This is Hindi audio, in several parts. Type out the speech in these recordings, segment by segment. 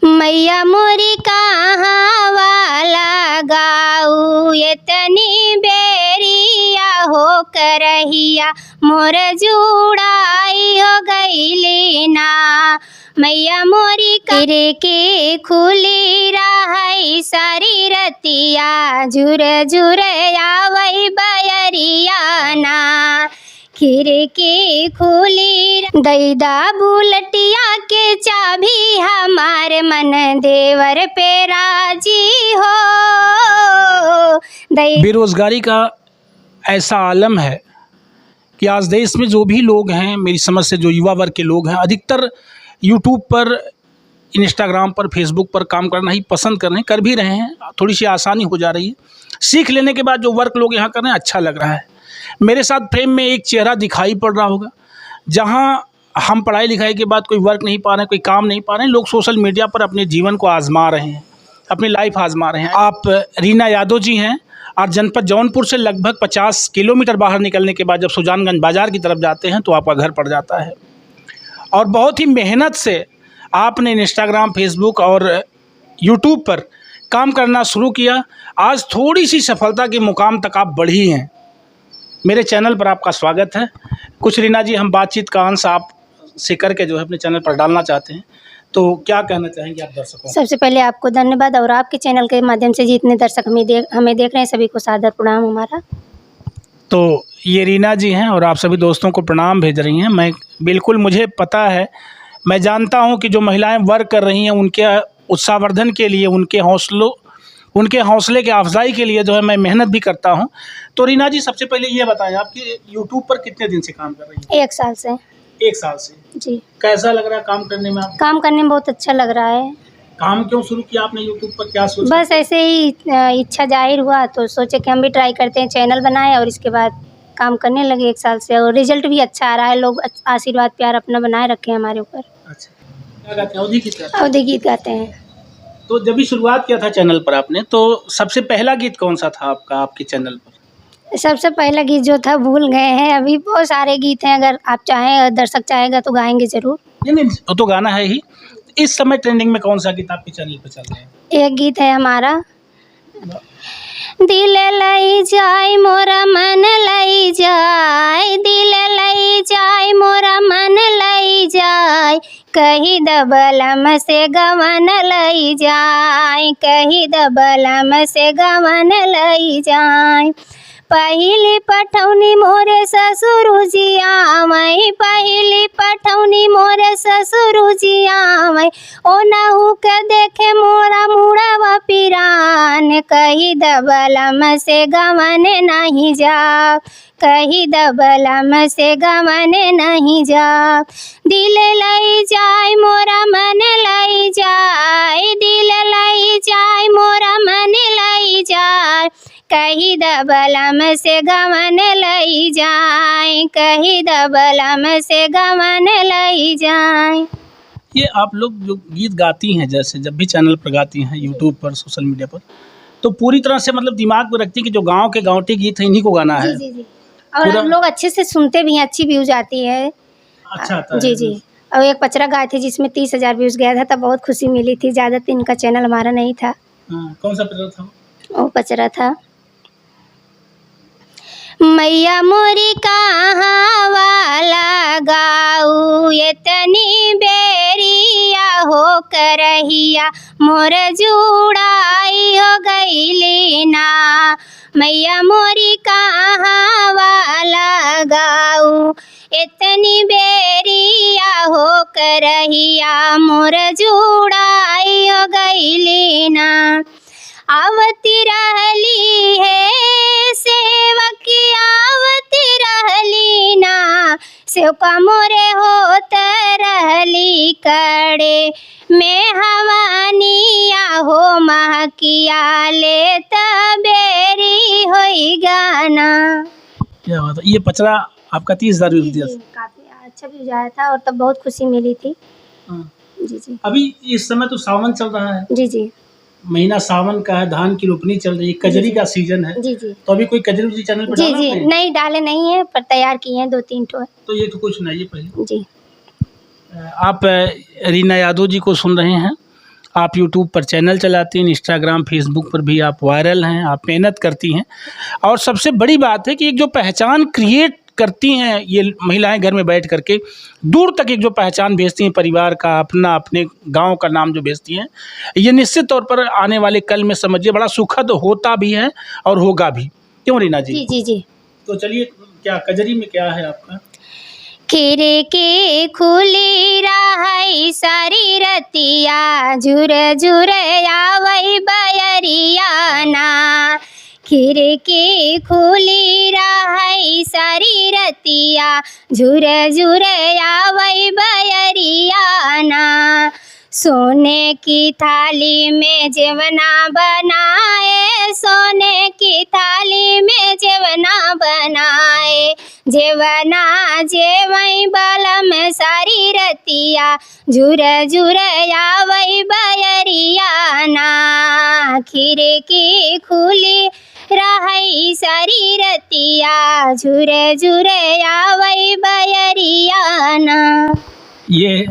मैया मोरी कहाँ वाला गाऊ इतनी बेरिया हो करहिया मोर जुड़ाई हो गईली ना। मैया मोरी करे के खुली रहाई सारी रतिया झुर झुर आवई बयरिया ना। खिड़की खुली दैदा बुलटिया के चाबी हमार मन देवर पे राजी हो। बेरोजगारी का ऐसा आलम है कि आज देश में जो भी लोग हैं, मेरी समझ से जो युवा वर्ग के लोग हैं, अधिकतर यूट्यूब पर, इंस्टाग्राम पर, फेसबुक पर काम करना ही पसंद कर रहे हैं, कर भी रहे हैं। थोड़ी सी आसानी हो जा रही है। सीख लेने के बाद जो वर्क लोग यहाँ कर रहे हैं अच्छा लग रहा है। मेरे साथ फ्रेम में एक चेहरा दिखाई पड़ रहा होगा, जहाँ हम पढ़ाई लिखाई के बाद कोई वर्क नहीं पा रहे हैं, कोई काम नहीं पा रहे हैं, लोग सोशल मीडिया पर अपने जीवन को आजमा रहे हैं, अपनी लाइफ आजमा रहे हैं। आप रीना यादव जी हैं और जनपद जौनपुर से लगभग 50 किलोमीटर बाहर निकलने के बाद जब सुजानगंज बाज़ार की तरफ जाते हैं तो आपका घर पड़ जाता है। और बहुत ही मेहनत से आपने इंस्टाग्राम, फेसबुक और यूट्यूब पर काम करना शुरू किया। आज थोड़ी सी सफलता के मुकाम तक आप बढ़ी हैं। मेरे चैनल पर आपका स्वागत है। कुछ रीना जी हम बातचीत का अंश आप से करके जो है अपने चैनल पर डालना चाहते हैं, तो क्या कहना चाहेंगे आप दर्शकों? सबसे पहले आपको धन्यवाद और आपके चैनल के माध्यम से जितने दर्शक हमें देख रहे हैं सभी को सादर प्रणाम हमारा। तो ये रीना जी हैं और आप सभी दोस्तों को प्रणाम भेज रही हैं। मैं बिल्कुल, मुझे पता है, मैं जानता हूं कि जो महिलाएं वर्क कर रही हैं उनके उत्साहवर्धन के लिए, उनके हौसले के अफजाई के लिए जो है मैं मेहनत भी करता हूं। तो रीना जी सबसे पहले ये बताएं, आपके यूट्यूब पर कितने दिन से काम कर रही हैं? 1 साल से। 1 साल से जी। कैसा लग रहा है काम करने में? आप काम करने में बहुत अच्छा लग रहा है। काम क्यों शुरू किया आपने यूट्यूब पर, क्या सोचा? बस ऐसे ही इच्छा जाहिर हुआ तो सोचे कि हम भी ट्राई करते हैं, चैनल बनाए और इसके बाद काम करने लगे 1 साल से और रिजल्ट भी अच्छा आ रहा है। लोग आशीर्वाद प्यार अपना बनाए रखे हैं हमारे ऊपर। अच्छा, क्या गाते हैं? अवधी गीत गाते हैं। तो जब भी शुरुआत किया था चैनल पर आपने, तो सबसे पहला गीत कौन सा था आपका आपके चैनल पर? सबसे पहला गीत जो था भूल गए हैं। अभी बहुत सारे गीत हैं, अगर आप चाहें, दर्शक चाहेगा तो गाएंगे जरूर। नहीं, वो तो गाना है ही। इस समय ट्रेंडिंग में कौन सा गीत आपके चैनल पर चल रहा है? एक गीत है हमारा, दिल लई जाए मोरा मन लई जाए, दिल लई जाए मोरा मन लई जाए, कही दबलम से गवन लई जाए, कही दबलम से गवन लई जाए। पहली पठौनी मोरे ससुर जी आवै, पहली पठौनी मोरे ससुर जी आवै, ओ नहु के देखे मोरा मुड़वा पिरान, कही दबलम से गवन नहीं जा, कही दबलम से गवन नहीं जा। दिल लई जाए मोरा मन लई जाए, दिल लई जाए मोरा मन लई जाए, कही दबलम से गवन लई जाए, कही दबलम से गवन लई जाए। ये आप लोग जो गीत गाती हैं, जैसे जब भी चैनल पर गाती हैं, यूट्यूब पर, सोशल मीडिया पर, तो पूरी तरह से मतलब दिमाग में रखती हैं कि जो गांव के गाँवटी गीत हैं इन्हीं को गाना है। जी। और हम लोग अच्छे से सुनते भी हैं, अच्छी व्यूज आती है। अच्छा आता है। जी। और एक पचरा गाए थे जिसमें 30,000 व्यूज गया था, तब बहुत खुशी मिली थी। ज़्यादा दिन का चैनल हमारा नहीं था। कौन सा पचरा था? वो पचरा था, मैया मोरी कहाँ वाला गाऊ इतनी बेरिया हो करहिया मोर जुड़ाई हो गईली ना। मैया मोरी कहाँ वाला गाऊ इतनी बेरिया हो करहिया मोर जुड़ाई हो गईली ना। आवती रहली है सेवकी आवती रहली ना, सेवका मोरे होत रहली कड़े में हवानिया हो महकिया ले तबेरी होई गाना। क्या बात है। ये पचरा आपका 30,000 व्यूज दिया? काफी अच्छा व्यूज आया था और तब बहुत खुशी मिली थी। जी। अभी इस समय तो सावन चल रहा है। जी। महीना सावन का है, धान की रोपनी चल रही है, कजरी का सीजन है। जी। तो अभी कोई कजरी चैनल पर डाला जी नहीं डाले नहीं है, पर तैयार किए हैं 2-3 ठो। तो ये तो कुछ नहीं है पहले। जी। आप रीना यादव जी को सुन रहे हैं आप यूट्यूब पर चैनल चलाती हैं, इंस्टाग्राम फेसबुक पर भी आप वायरल हैं, आप मेहनत करती हैं। और सबसे बड़ी बात है कि एक जो पहचान क्रिएट करती हैं ये महिलाएं घर में बैठ करके, दूर तक एक जो पहचान भेजती हैं परिवार का, अपना अपने गांव का नाम जो भेजती हैं, ये निश्चित तौर पर आने वाले कल में समझिए बड़ा सुखद होता भी है और होगा भी। क्यों रीना जी? जी जी जी। तो चलिए, क्या कजरी में क्या है आपका? खिड़की खुली रही सारी रतिया, झुर झुर आवई बयरिया ना। खिड़की खुली रही सारी रतिया, झुर झुर आवई बयरिया ना। सोने की थाली में जेवना बनाए, सोने की थाली में जेवना बनाए। जेवना जेवई बलम सारी रतिया, झुर झुर आवई बयरिया ना। खिड़की खुली रही सारी रतिया, झुर झुर आवई बयरिया ना। ये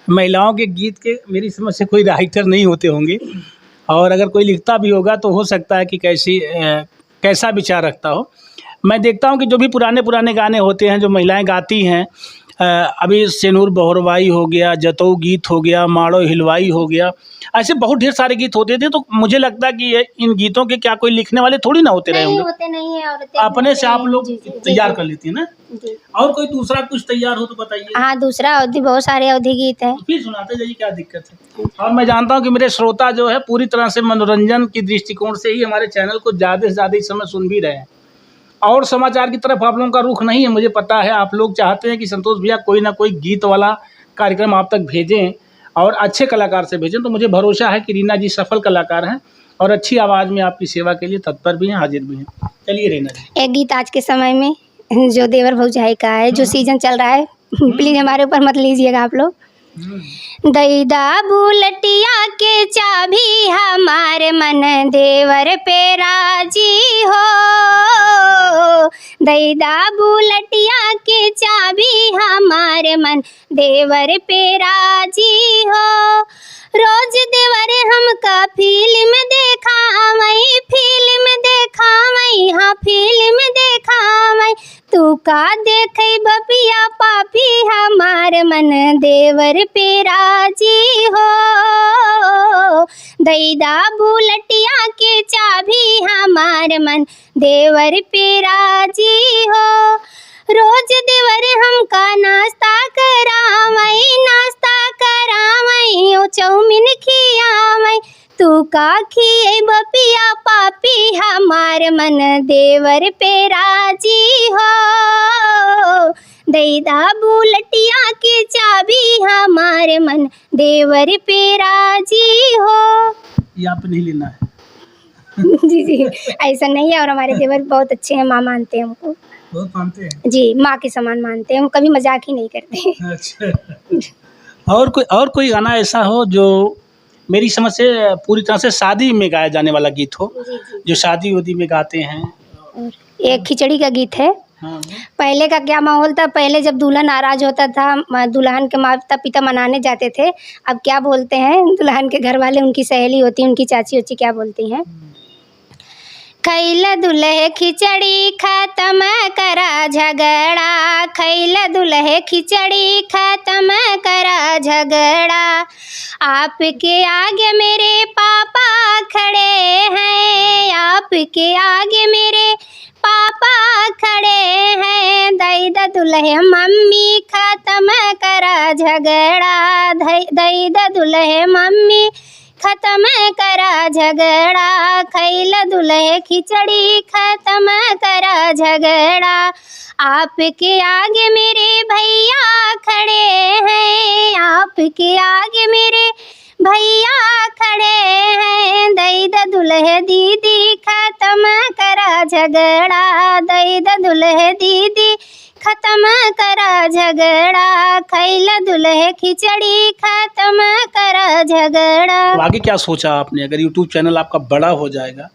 महिलाओं के गीत के मेरी समझ से कोई राइटर नहीं होते होंगे, और अगर कोई लिखता भी होगा तो हो सकता है कि कैसा विचार रखता हो। मैं देखता हूँ कि जो भी पुराने गाने होते हैं जो महिलाएं गाती हैं, अभी सेनूर बहुरवाई हो गया, जतऊ गीत हो गया, माड़ो हिलवाई हो गया, ऐसे बहुत ढेर सारे गीत होते थे। तो मुझे लगता है कि इन गीतों के क्या कोई लिखने वाले थोड़ी ना होते रहे होंगे, होते नहीं है, औरतें अपने से आप लोग तैयार कर लेती है ना। जी। और कोई दूसरा कुछ तैयार हो तो बताइए। हाँ, दूसरा अवधि, बहुत सारे अवधि गीत हैं। फिर सुनाते जाइए, क्या दिक्कत है। और मैं जानता हूँ कि मेरे श्रोता जो है पूरी तरह से मनोरंजन की दृष्टिकोण से ही हमारे चैनल को ज़्यादा से ज़्यादा इस समय सुन भी रहे हैं, और समाचार की तरफ आप लोगों का रुख नहीं है। मुझे पता है आप लोग चाहते हैं कि संतोष भैया कोई ना कोई गीत वाला कार्यक्रम आप तक भेजें और अच्छे कलाकार से भेजें। तो मुझे भरोसा है कि रीना जी सफल कलाकार हैं और अच्छी आवाज़ में आपकी सेवा के लिए तत्पर भी हैं, हाजिर भी हैं। चलिए रीना जी। एक गीत आज के समय में जो देवर भौजाई का है, जो सीजन चल रहा है, प्लीज हमारे ऊपर मत लीजिएगा आप लोग। दैदा बुलटिया के चाबी हमारे मन देवर पे राजी हो। दैदा बुलटिया के चाबी हमारे मन देवर पे राजी हो। रोज देवर हमका फिल्म देखावई, फिल्म देखावई, हाँ फिल्म देखावई। तू का देखई बपिया पापी हमार मन देवर पे राजी हो। दैदा बुलटिया के चाबी हमार मन देवर पे राजी हो। रोज देवर हमका नाश्ता करावई, नाश्ता करावई, ओ चौमिन खियावई। तू का खिए बपिया पापी हमार मन देवर पे राजी हो। दैदा बुलटिया के चाबी हमारे मन देवर पे राजी हो। ये आप नहीं लेना है। जी जी, ऐसा नहीं है। और हमारे देवर बहुत अच्छे हैं, माँ मानते हैं हमको, बहुत मानते हैं जी, माँ के समान मानते हैं, हम कभी मजाक ही नहीं करते। अच्छा। और कोई गाना ऐसा हो जो मेरी समझ से पूरी तरह से शादी में गाया जाने वाला गीत हो, जो शादी उदी में गाते हैं। एक खिचड़ी का गीत है। हाँ। पहले का क्या माहौल था, पहले जब दूल्हा नाराज होता था, दुल्हन के माता पिता मनाने जाते थे। अब क्या बोलते हैं दुल्हन के घर वाले, उनकी सहेली होती है, उनकी चाची उची, क्या बोलती हैं, खैला दुल्हे खिचड़ी खत्म करा झगड़ा, खैला दुल्हे खिचड़ी खत्म करा झगड़ा। आपके आगे मेरे पापा खड़े हैं, आपके आगे मेरे पापा खड़े हैं। दैदा दुल्हे मम्मी खत्म करा झगड़ा, दैदा दुल्हे मम्मी खत्म करा झगड़ा। खैला दुल्हे खिचड़ी खत्म करा झगड़ा। आपके आगे मेरे भैया खड़े हैं, आपके आगे मेरे भैया खड़े हैं। दैदा दुल्हे दीदी खत्म करा झगड़ा, दैदा दुल्हे दीदी खत्म करा झगड़ा। खैला दुल्हे खिचड़ी खत्म करा झगड़ा। तो आगे क्या सोचा आपने? अगर यूट्यूब चैनल आपका बड़ा हो जाएगा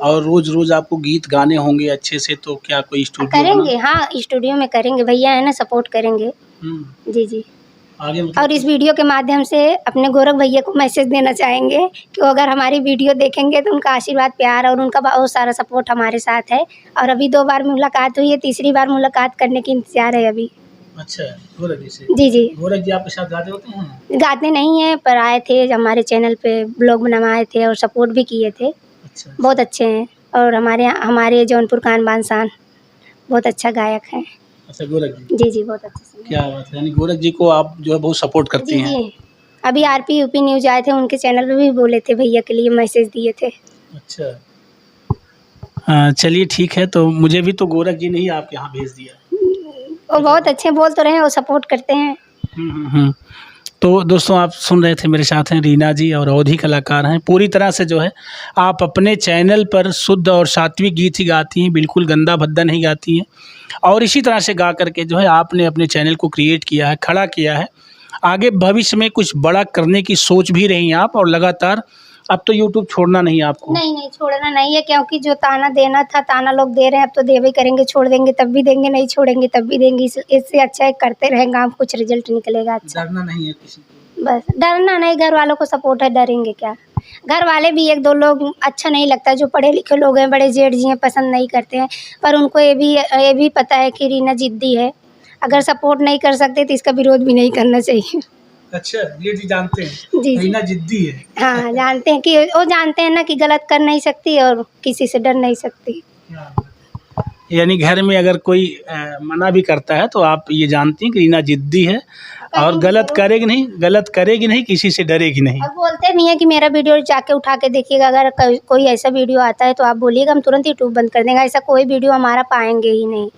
और रोज रोज आपको गीत गाने होंगे अच्छे से, तो क्या कोई स्टूडियो करेंगे? हाँ, स्टूडियो में करेंगे, भैया है ना, सपोर्ट करेंगे। जी जी। आगे मतलब और इस वीडियो के माध्यम से अपने गोरख भैया को मैसेज देना चाहेंगे कि वो अगर हमारी वीडियो देखेंगे तो उनका आशीर्वाद, प्यार और उनका बहुत सारा सपोर्ट हमारे साथ है। और अभी 2 बार मुलाकात हुई है, तीसरी बार मुलाकात करने की इंतजार है अभी। अच्छा, गोरख जी से। जी जी। गोरख जी आपके साथ गाते होते हैं? गाते नहीं हैं, पर आए थे हमारे चैनल पे, ब्लॉग बनवाए थे और सपोर्ट भी किए थे। अच्छा, बहुत अच्छे हैं और हमारे जौनपुर का अनबान शान बहुत अच्छा गायक है। अच्छा गोरख जी, जी जी, बहुत अच्छे से। क्या बात है। यानी गोरख जी को आप जो है बहुत सपोर्ट करती जी हैं। जी। अभी आरपी यूपी न्यूज आए थे, उनके चैनल पे भी बोले थे, भैया के लिए मैसेज दिए थे। अच्छा, चलिए ठीक है, तो मुझे भी तो गोरख जी ने ही आपके यहाँ भेज दिया। वो बहुत अच्छे बोल तो रहे हैं, वो सपोर्ट करते हैं। हम्म। तो दोस्तों आप सुन रहे थे, मेरे साथ हैं रीना जी और अवधी कलाकार हैं। पूरी तरह से जो है आप अपने चैनल पर शुद्ध और सात्विक गीत ही गाती हैं, बिल्कुल गंदा भद्दा नहीं गाती हैं। और इसी तरह से गा करके जो है आपने अपने चैनल को क्रिएट किया है, खड़ा किया है। आगे भविष्य में कुछ बड़ा करने की सोच भी रही हैं आप, और लगातार अब तो यूट्यूब छोड़ना नहीं है आपको। नहीं नहीं, छोड़ना नहीं है, क्योंकि जो ताना देना था, ताना लोग दे रहे हैं, अब तो देवे करेंगे। छोड़ देंगे तब भी देंगे, नहीं छोड़ेंगे तब भी देंगे। इससे अच्छा है करते रहेंगे, हम कुछ रिजल्ट निकलेगा अच्छा। डरना नहीं है किसी को। बस डरना नहीं, घर वालों को सपोर्ट है, डरेंगे क्या। घर वाले भी 1-2 लोग अच्छा नहीं लगता, जो पढ़े लिखे लोग हैं, बड़े जेठ जी हैं, पसंद नहीं करते हैं। पर उनको ये भी पता है कि रीना जिद्दी है, अगर सपोर्ट नहीं कर सकते तो इसका विरोध भी नहीं करना चाहिए। अच्छा, ये जी जानते हैं जी। रीना जिद्दी है। हाँ, जानते हैं कि वो जानते हैं ना कि गलत कर नहीं सकती और किसी से डर नहीं सकती। यानी घर में अगर कोई मना भी करता है तो आप ये जानती हैं कि रीना जिद्दी है और गलत करेगी नहीं, किसी से डरेगी नहीं। और बोलते भी हैं कि मेरा वीडियो जाके उठा के देखिएगा, अगर कोई ऐसा वीडियो आता है तो आप बोलिएगा, हम तुरंत यूट्यूब बंद कर देंगे। ऐसा कोई वीडियो हमारा पाएंगे ही नहीं।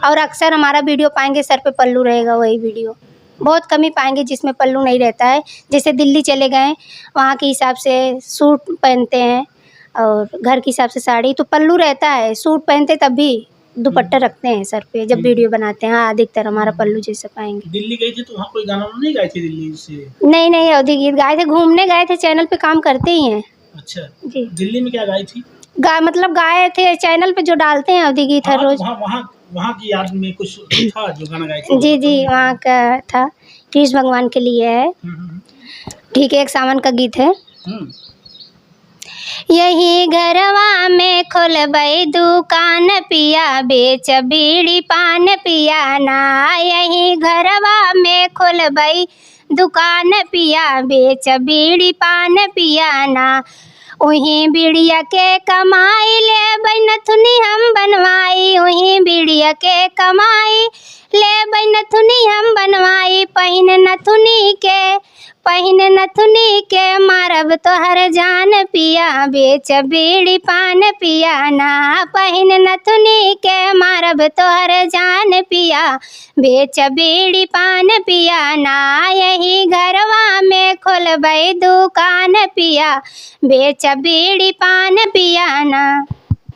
और अक्सर हमारा वीडियो पाएंगे सर पे पल्लू रहेगा, वही वीडियो बहुत कम ही पाएंगे जिसमें पल्लू नहीं रहता है। जैसे दिल्ली चले गए, वहाँ के हिसाब से सूट पहनते हैं और घर के हिसाब से साड़ी, तो पल्लू रहता है। सूट पहनते तब भी दुपट्टा रखते हैं सर पे जब वीडियो बनाते हैं। हाँ, अधिकतर हमारा पल्लू जैसा पाएंगे। दिल्ली गई थी तो वहाँ कोई गाना नहीं गाई थी दिल्ली से? नहीं नहीं, अवधी गीत गाए थे, घूमने गए थे, चैनल पे काम करते ही हैं। अच्छा जी। दिल्ली में क्या गाई थी? मतलब गाए थे, चैनल पे जो डालते हैं अवधी गीत हर रोज। वहाँ की याद में कुछ था जो गाना गाई थी? जी जी, वहाँ का था, कृष्ण भगवान के लिए है। ठीक है, एक सावन का गीत है। यही घरवा में खोलबई दुकान पिया, बेच बीड़ी पान पिया ना। यही घरवा में खोलबई दुकान पिया, बेच बीड़ी पान पिया ना। वहीं बीड़िया के कमाई ले बैनथुनी हम बनवाई, वहीं बीड़िया के कमाई ले बैनथुनी हम बनवाई। पहिन नथुनी के मारब तोहर जान पिया, बेच बीड़ी पान पिया ना। पहिन नथुनी के मारब तोहर जान पिया, बेच बीड़ी पान पिया ना। यही घरवा में खोलबई दुकान पिया, बेच बीड़ी पान पिया ना।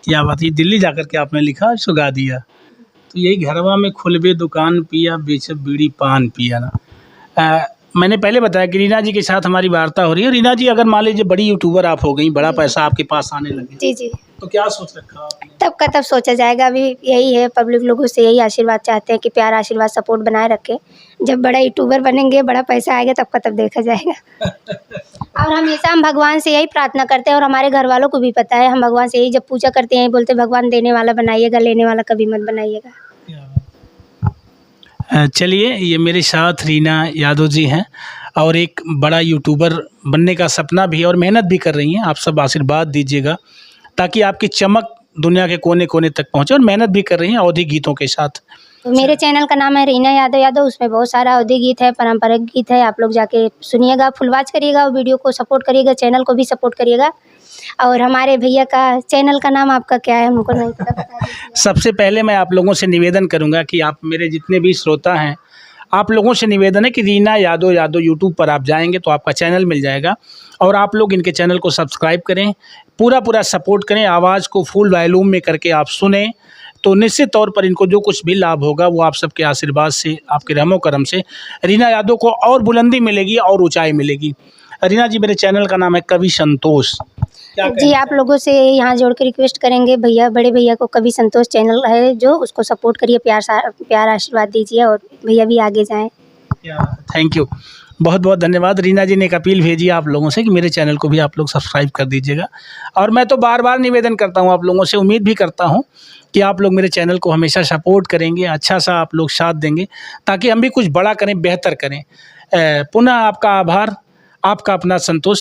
क्या बात है, दिल्ली जाकर के आपने लिखा और सुगा दिया। तो यही घरवा में खोलबे दुकान पिया, बेच बीड़ी पान पिया ना। मैंने पहले बताया कि रीना जी के साथ हमारी वार्ता हो रही है। रीना जी, अगर मान लीजिए बड़ी यूट्यूबर आप हो गई, बड़ा पैसा आपके पास आने लगे, जी जी, तो क्या सोच रखा आपने? तब का तब सोचा जाएगा। अभी यही है, पब्लिक लोगों से यही आशीर्वाद चाहते हैं कि प्यार, आशीर्वाद, सपोर्ट बनाए रखें। जब बड़ा यूट्यूबर बनेंगे, बड़ा पैसा आएगा, तब का तब देखा जाएगा। और हमेशा हम भगवान से यही प्रार्थना करते हैं, और हमारे घर वालों को भी पता है, हम भगवान से यही जब पूजा करते हैं, बोलते भगवान देने वाला बनाइएगा, लेने वाला कभी मत बनाइएगा। चलिए, ये मेरे साथ रीना यादव जी हैं और एक बड़ा यूट्यूबर बनने का सपना भी है और मेहनत भी कर रही हैं। आप सब आशीर्वाद दीजिएगा ताकि आपकी चमक दुनिया के कोने कोने तक पहुंचे, और मेहनत भी कर रही हैं अवधी गीतों के साथ। तो मेरे चैनल का नाम है रीना यादव। उसमें बहुत सारा अवधी गीत है, पारंपरिक गीत है। आप लोग जाके सुनिएगा, फुल वॉच करिएगा, वीडियो को सपोर्ट करिएगा, चैनल को भी सपोर्ट करिएगा। और हमारे भैया का चैनल का नाम आपका क्या है, हमको नहीं पता, बता दीजिए। सबसे पहले मैं आप लोगों से निवेदन करूंगा कि आप मेरे जितने भी श्रोता हैं, आप लोगों से निवेदन है कि रीना यादव यूट्यूब पर आप जाएंगे तो आपका चैनल मिल जाएगा, और आप लोग इनके चैनल को सब्सक्राइब करें, पूरा सपोर्ट करें, आवाज़ को फुल वॉल्यूम में करके आप सुने, तो निश्चित तौर पर इनको जो कुछ भी लाभ होगा वो आप सबके आशीर्वाद से, आपके रहमो करम से रीना यादव को और बुलंदी मिलेगी और ऊंचाई मिलेगी। रीना जी, मेरे चैनल का नाम है कवि संतोष। जी, आप लोगों से यहाँ जोड़ के रिक्वेस्ट करेंगे, भैया, बड़े भैया को कवि संतोष चैनल है जो, उसको सपोर्ट करिए, प्यार आशीर्वाद दीजिए, और भैया भी आगे जाएं। थैंक यू, बहुत बहुत धन्यवाद। रीना जी ने एक अपील भेजी आप लोगों से कि मेरे चैनल को भी आप लोग सब्सक्राइब कर दीजिएगा। और मैं तो बार बार निवेदन करता हूँ आप लोगों से, उम्मीद भी करता हूँ कि आप लोग मेरे चैनल को हमेशा सपोर्ट करेंगे, अच्छा सा आप लोग साथ देंगे, ताकि हम भी कुछ बड़ा करें, बेहतर करें। पुनः आपका आभार, आपका अपना संतोष।